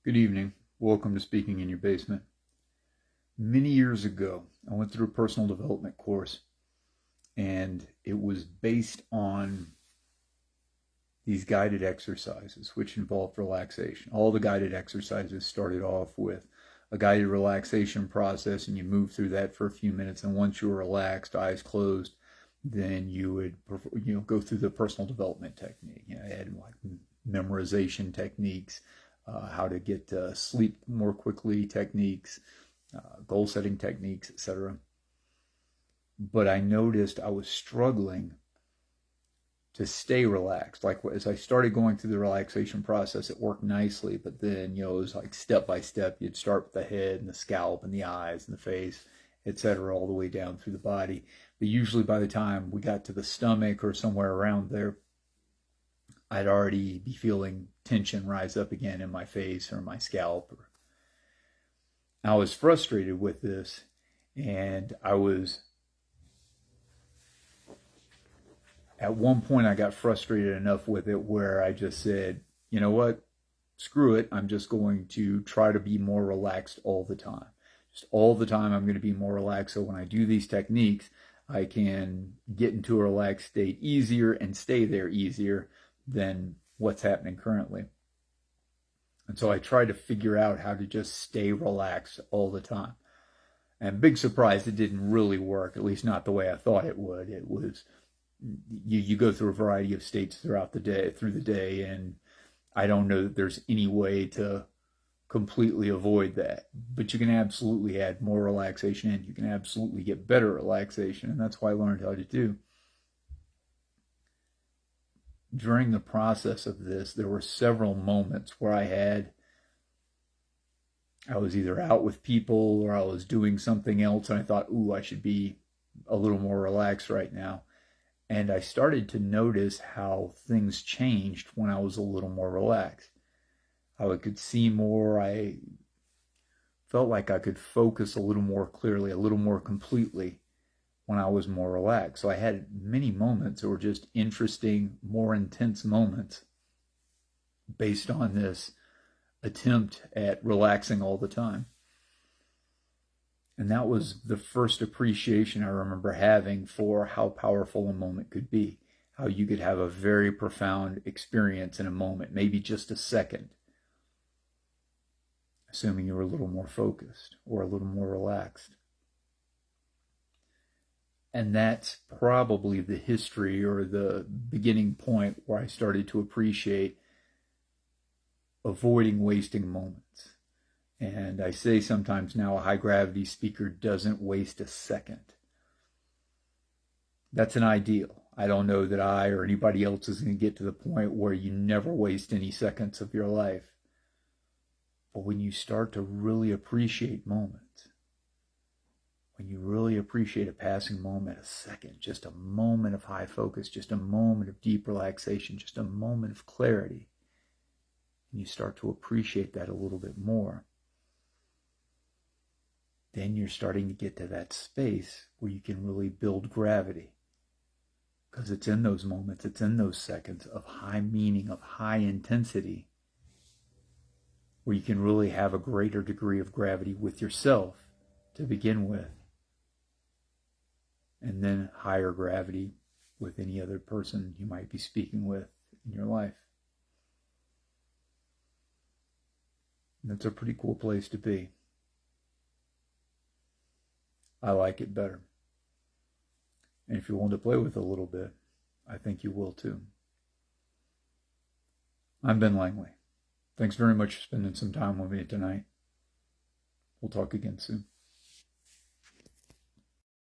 Good evening. Welcome to Speaking in Your Basement. Many years ago, I went through a personal development course, and it was based on these guided exercises, which involved relaxation. All the guided exercises started off with a guided relaxation process, and you move through that for a few minutes. And once you were relaxed, eyes closed, then you would go through the personal development technique. I had like memorization techniques, how to get sleep more quickly techniques, goal setting techniques, etc. But I noticed I was struggling to stay relaxed. Like as I started going through the relaxation process, it worked nicely, but then it was like step by step. You'd start with the head and the scalp and the eyes and the face, etc., all the way down through the body. But usually by the time we got to the stomach or somewhere around there, I'd already be feeling tension rise up again in my face or my scalp. I was frustrated with this, and at one point I got frustrated enough with it where I just said, you know what, screw it. I'm just going to try to be more relaxed all the time. Just all the time I'm going to be more relaxed. So when I do these techniques, I can get into a relaxed state easier and stay there easier than what's happening currently. And so I tried to figure out how to just stay relaxed all the time. And big surprise, it didn't really work, at least not the way I thought it would. It was you go through a variety of states throughout the day, and I don't know that there's any way to completely avoid that. But you can absolutely add more relaxation in. You can absolutely get better relaxation, and that's what I learned how to do. During the process of this, there were several moments where I was either out with people or I was doing something else, and I thought, ooh, I should be a little more relaxed right now. And I started to notice how things changed when I was a little more relaxed. How I could see more. I felt like I could focus a little more clearly, a little more completely when I was more relaxed. So I had many moments that were just interesting, more intense moments based on this attempt at relaxing all the time. And that was the first appreciation I remember having for how powerful a moment could be. How you could have a very profound experience in a moment, maybe just a second, assuming you were a little more focused or a little more relaxed. And that's probably the history or the beginning point where I started to appreciate avoiding wasting moments. And I say sometimes now a high gravity speaker doesn't waste a second. That's an ideal. I don't know that I or anybody else is going to get to the point where you never waste any seconds of your life. But when you start to really appreciate moments, when you really appreciate a passing moment, a second, just a moment of high focus, just a moment of deep relaxation, just a moment of clarity, and you start to appreciate that a little bit more, then you're starting to get to that space where you can really build gravity. Because it's in those moments, it's in those seconds of high meaning, of high intensity, where you can really have a greater degree of gravity with yourself to begin with, and then higher gravity with any other person you might be speaking with in your life. And that's a pretty cool place to be. I like it better. And if you're willing to play with it a little bit, I think you will too. I'm Ben Langley. Thanks very much for spending some time with me tonight. We'll talk again soon.